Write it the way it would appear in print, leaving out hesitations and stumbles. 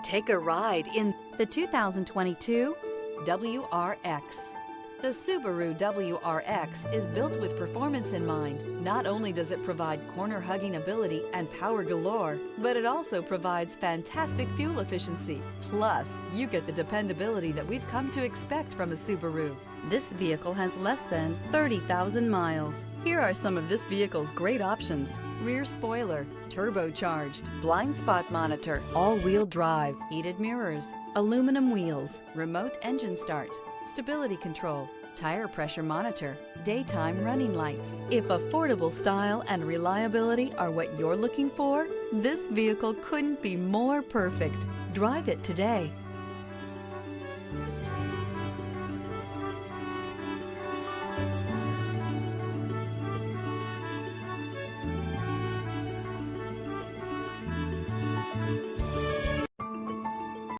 Take a ride in the 2022 WRX. The Subaru WRX is built with performance in mind. Not only does it provide corner-hugging ability and power galore, but it also provides fantastic fuel efficiency. Plus, you get the dependability that we've come to expect from a Subaru. This vehicle has less than 30,000 miles. Here are some of this vehicle's great options: rear spoiler, turbocharged, blind spot monitor, all-wheel drive, heated mirrors, aluminum wheels, remote engine start, stability control, tire pressure monitor, daytime running lights. If affordable style and reliability are what you're looking for, this vehicle couldn't be more perfect. Drive it today.